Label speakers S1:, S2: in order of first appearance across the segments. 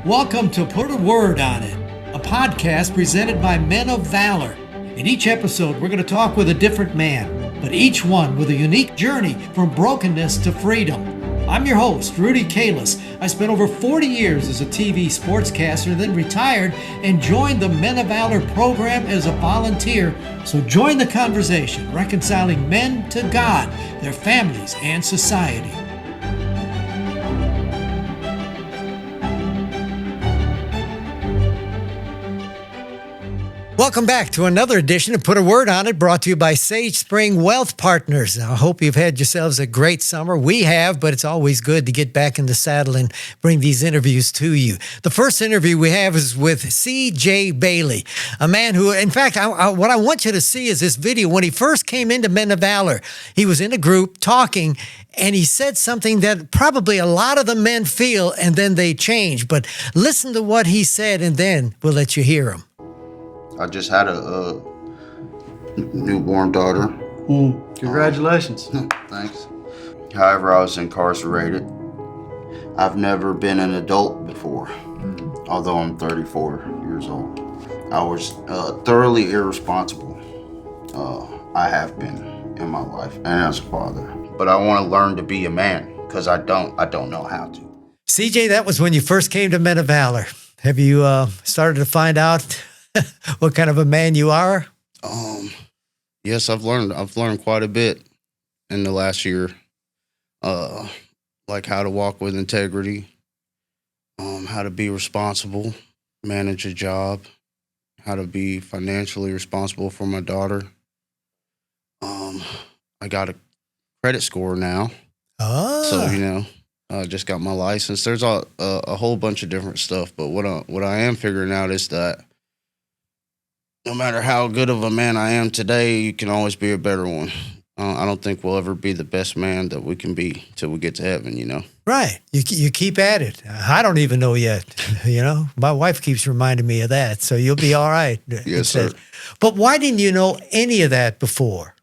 S1: Welcome to Put a Word on It, a podcast presented by Men of Valor. In each episode, we're going to talk with a different man, but each one with a unique journey from brokenness to freedom. I'm your host, Rudy. I spent over 40 years as a TV sportscaster, then retired and joined the Men of Valor program as a volunteer. So join the conversation, reconciling men to God, their families, and society. Welcome back to another edition of Put a Word on It, brought to you by Sage Spring Wealth Partners. I hope you've had yourselves a great summer. We have, but it's always good to get back in the saddle and bring these interviews to you. The first interview we have is with C.J. Bailey, a man who, in fact, what I want you to see is this video. When he first came into Men of Valor, he was in a group talking, and he said something that probably a lot of the men feel, and then they change. But listen to what he said, and then we'll let you hear him.
S2: I just had a newborn daughter.
S3: Congratulations.
S2: Thanks. However, I was incarcerated. I've never been an adult before, although I'm 34 years old. I was thoroughly irresponsible. I have been in my life and as a father. But I want to learn to be a man because I don't know how to.
S1: CJ, that was when you first came to Men of Valor. Have you started to find out what kind of a man you are?
S2: Yes, I've learned quite a bit in the last year. Like how to walk with integrity, how to be responsible, manage a job, how to be financially responsible for my daughter. I got a credit score now. So, I just got my license. There's a whole bunch of different stuff, but what I am figuring out is that no matter how good of a man I am today, you can always be a better one. I don't think we'll ever be the best man that we can be till we get to heaven,
S1: Right. You keep at it. I don't even know yet, My wife keeps reminding me of that, so you'll be all right.
S2: Yes, sir.
S1: But why didn't you know any of that before?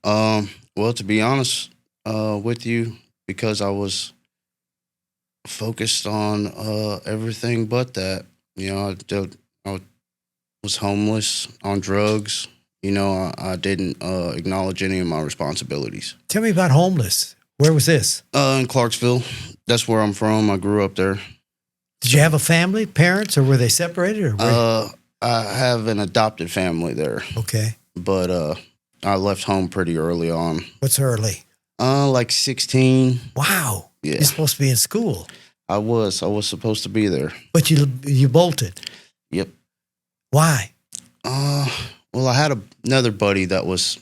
S2: Well, to be honest with you, because I was focused on everything but that. I was homeless, on drugs. I didn't acknowledge any of my responsibilities.
S1: Tell me about homeless. Where was this?
S2: In Clarksville. That's where I'm from. I grew up there.
S1: Did you have a family, parents, or were they separated?
S2: I have an adopted family there.
S1: Okay.
S2: But I left home pretty early on.
S1: What's early?
S2: Like 16.
S1: Wow.
S2: Yeah.
S1: You're supposed to be in school.
S2: I was supposed to be there.
S1: But you bolted.
S2: Yep.
S1: Why?
S2: Well, I had another buddy that was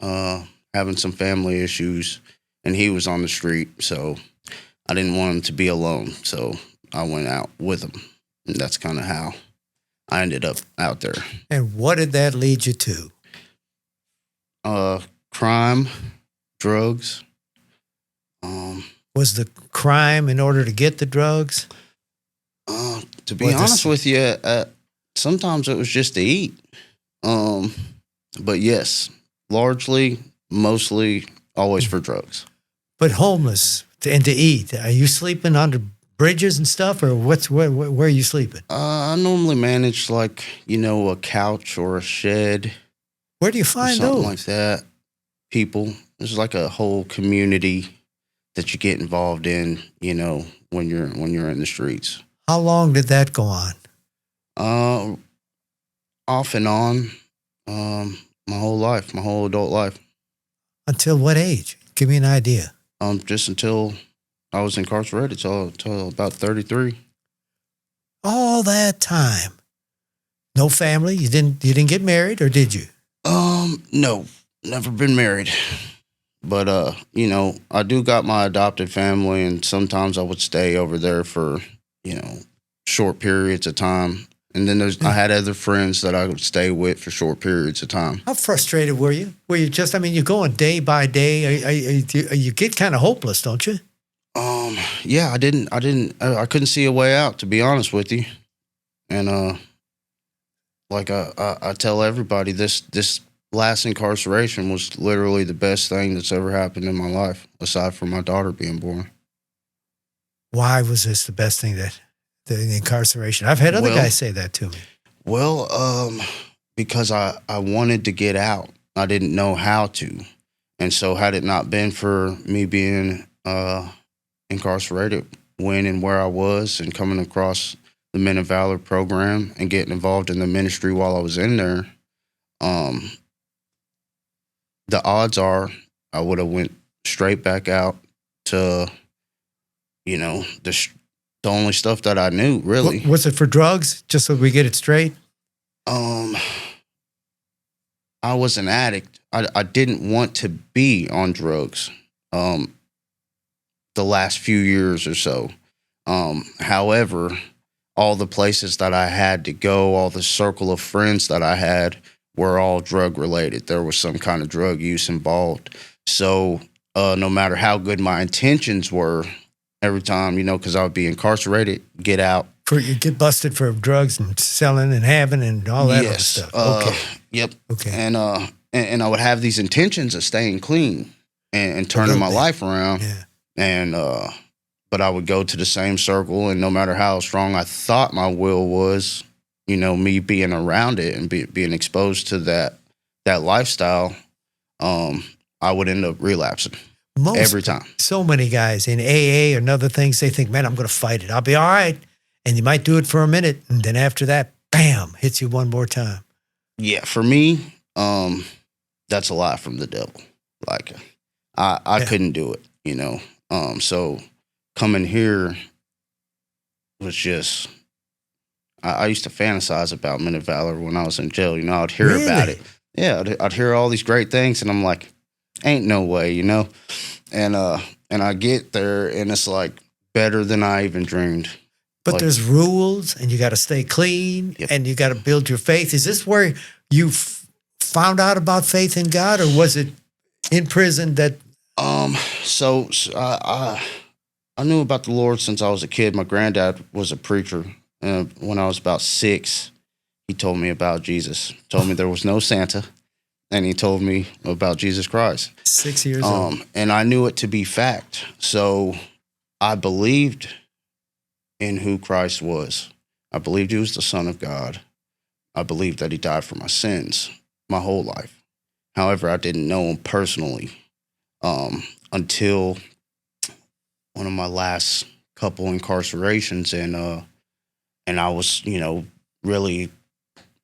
S2: having some family issues, and he was on the street, so I didn't want him to be alone, so I went out with him, and that's kind of how I ended up out there.
S1: And what did that lead you to?
S2: Crime, drugs.
S1: Was the crime in order to get the drugs?
S2: To be honest with you, sometimes it was just to eat. But yes, largely, mostly, always for drugs.
S1: But homeless and to eat. Are you sleeping under bridges and stuff, or where are you sleeping?
S2: I normally manage a couch or a shed.
S1: Where do you find
S2: something
S1: those?
S2: Like that. People. There's like a whole community that you get involved in, when you're in the streets.
S1: How long did that go on?
S2: Off and on, my whole life, my whole adult life.
S1: Until what age? Give me an idea.
S2: Just until I was incarcerated, till about 33.
S1: All that time. No family? You didn't get married, or did you?
S2: No, never been married. But I do got my adopted family, and sometimes I would stay over there for, short periods of time. And then I had other friends that I would stay with for short periods of time.
S1: How frustrated were you? Were you just, you're going day by day. You get kind of hopeless, don't you?
S2: Yeah, I couldn't see a way out, to be honest with you. And I tell everybody, this last incarceration was literally the best thing that's ever happened in my life, aside from my daughter being born.
S1: Why was this the best thing the incarceration? I've had other guys say that to me.
S2: Well, because I wanted to get out. I didn't know how to. And so had it not been for me being incarcerated when and where I was and coming across the Men of Valor program and getting involved in the ministry while I was in there, the odds are I would have went straight back out to, the only stuff that I knew, really.
S1: Was it for drugs, just so we get it straight?
S2: I was an addict. I didn't want to be on drugs the last few years or so. However, all the places that I had to go, all the circle of friends that I had were all drug related. There was some kind of drug use involved. So no matter how good my intentions were, every time, because I would be incarcerated, get out.
S1: You get busted for drugs and selling and having and all that other stuff. Okay.
S2: Yep.
S1: Okay.
S2: And I would have these intentions of staying clean and turning my life around.
S1: Yeah.
S2: And but I would go to the same circle, and no matter how strong I thought my will was, me being around it and being exposed to that lifestyle, I would end up relapsing. Every time.
S1: So many guys in AA and other things, they think, man, I'm going to fight it. I'll be all right. And you might do it for a minute. And then after that, bam, hits you one more time.
S2: Yeah, for me, that's a lot from the devil. Like, I couldn't do it, So coming here was just, I used to fantasize about Men of Valor when I was in jail. I'd hear about it. Yeah, I'd hear all these great things, and I'm like, ain't no way, And I get there, and it's like better than I even dreamed.
S1: But there's rules, and you got to stay clean, and you got to build your faith. Is this where you found out about faith in God, or was it in prison that?
S2: So I knew about the Lord since I was a kid. My granddad was a preacher. When I was about 6, he told me about Jesus. Told me there was no Santa. And he told me about Jesus Christ.
S1: 6 years old.
S2: And I knew it to be fact. So I believed in who Christ was. I believed he was the Son of God. I believed that he died for my sins my whole life. However, I didn't know him personally until one of my last couple incarcerations. And I was, really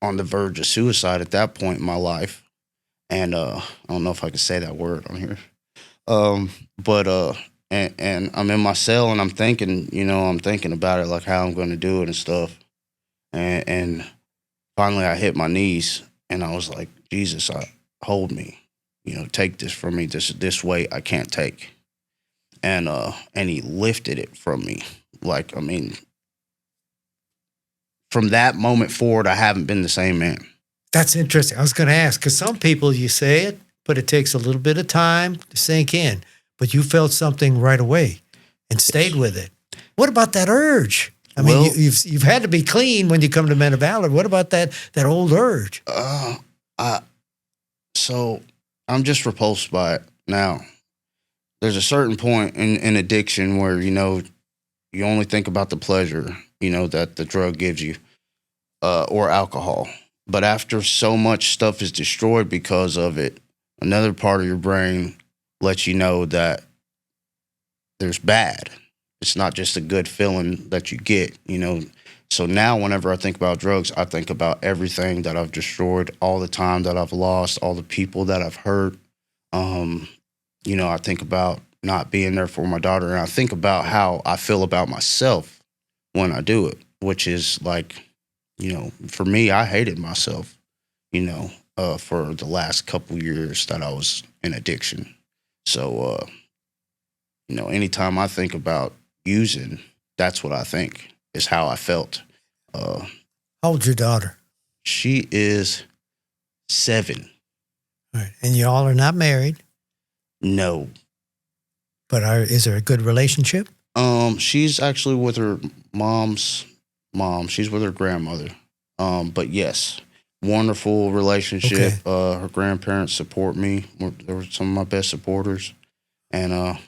S2: on the verge of suicide at that point in my life. And I don't know if I can say that word on here. But I'm in my cell, and I'm thinking about it, like how I'm going to do it and stuff. And finally I hit my knees, and I was like, Jesus, hold me, take this from me. This weight I can't take. And he lifted it from me. From that moment forward, I haven't been the same man.
S1: That's interesting. I was going to ask, because some people, you say it, but it takes a little bit of time to sink in. But you felt something right away and stayed with it. What about that urge? I mean, you've had to be clean when you come to Men of Valor. What about that old urge?
S2: So I'm just repulsed by it now. There's a certain point in addiction where, you only think about the pleasure, that the drug gives you, or alcohol. But after so much stuff is destroyed because of it, another part of your brain lets you know that there's bad. It's not just a good feeling that you get, So now whenever I think about drugs, I think about everything that I've destroyed, all the time that I've lost, all the people that I've hurt. I think about not being there for my daughter, and I think about how I feel about myself when I do it, which is like, for me, I hated myself, for the last couple years that I was in addiction. So, anytime I think about using, that's what I think is how I felt.
S1: How old's your daughter?
S2: She is 7.
S1: All right. And y'all are not married?
S2: No.
S1: But is there a good relationship?
S2: She's actually with her mom's mom. She's with her grandmother. But yes, wonderful relationship. Okay. Her grandparents support me. They were some of my best supporters. And I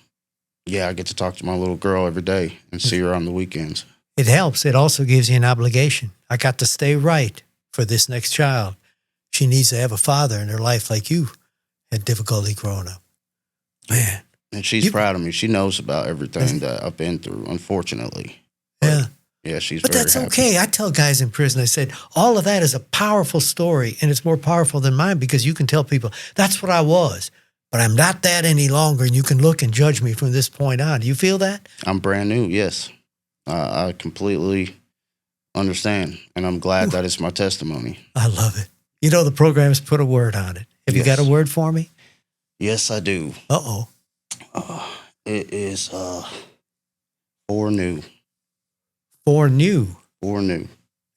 S2: get to talk to my little girl every day and see her on the weekends.
S1: it helps. It also gives you an obligation. I got to stay right for this next child. She needs to have a father in her life like you had difficulty growing up. Man.
S2: And she's proud of me. She knows about everything that I've been through, unfortunately.
S1: Yeah.
S2: Yeah, she's
S1: But
S2: very
S1: that's
S2: happy.
S1: okay. I tell guys in prison, I said, all of that is a powerful story, and it's more powerful than mine because you can tell people, that's what I was, but I'm not that any longer, and you can look and judge me from this point on. Do you feel that?
S2: I'm brand new, yes. I completely understand, and I'm glad that it's my testimony.
S1: I love it. You know, the program's put a word on it. Have you got a word for me?
S2: Yes, I do.
S1: Uh-oh.
S2: It is foreknew.
S1: Foreknew.
S2: Foreknew.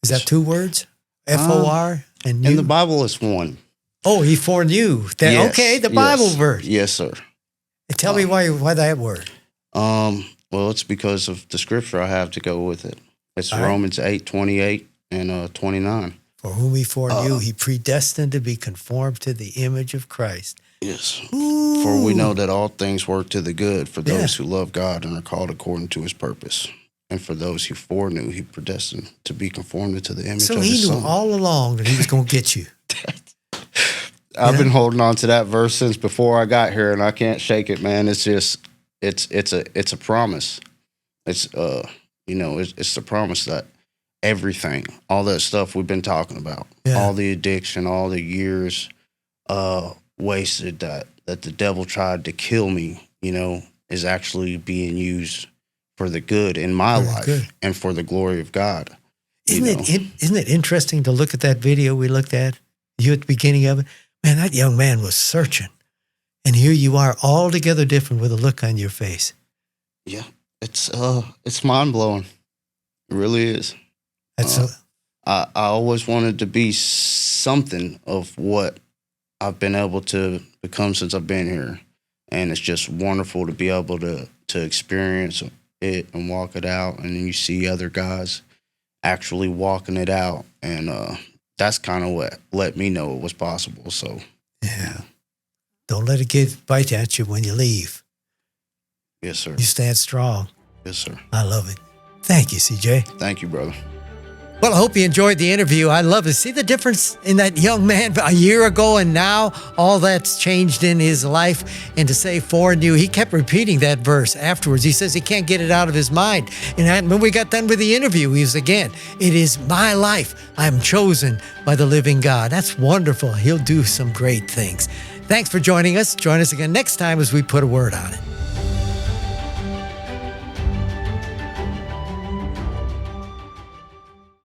S1: Is that two words? F-O-R and new?
S2: In the Bible, it's one.
S1: Oh, he foreknew. That,
S2: Yes,
S1: okay, the Bible verse.
S2: Yes, sir.
S1: Tell me why that word.
S2: Well, it's because of the scripture I have to go with it. It's Romans 8:28 and 29.
S1: For whom he foreknew, he predestined to be conformed to the image of Christ.
S2: Yes.
S1: Ooh.
S2: For we know that all things work to the good for those who love God and are called according to his purpose. And for those he foreknew, he predestined to be conformed to the image of his Son.
S1: So he knew all along that he was going to get you.
S2: I've been holding on to that verse since before I got here, and I can't shake it, man. It's just, it's a promise. It's it's the promise that everything, all that stuff we've been talking about, all the addiction, all the years wasted that the devil tried to kill me, is actually being used for the good in my life and for the glory of God.
S1: Isn't it interesting to look at that video we looked at, you at the beginning of it? Man, that young man was searching. And here you are altogether different with a look on your face.
S2: Yeah, it's mind-blowing. It really is. I always wanted to be something of what I've been able to become since I've been here. And it's just wonderful to be able to experience it and walk it out. And then you see other guys actually walking it out. And that's kind of what let me know it was possible. So,
S1: yeah. Don't let it bite at you when you leave.
S2: Yes, sir.
S1: You stand strong.
S2: Yes, sir.
S1: I love it. Thank you, CJ.
S2: Thank you, brother.
S1: Well, I hope you enjoyed the interview. I love to see the difference in that young man a year ago and now. All that's changed in his life. And to say foreknew, he kept repeating that verse afterwards. He says he can't get it out of his mind. And when we got done with the interview, he was again, it is my life. I'm chosen by the living God. That's wonderful. He'll do some great things. Thanks for joining us. Join us again next time as we put a word on it.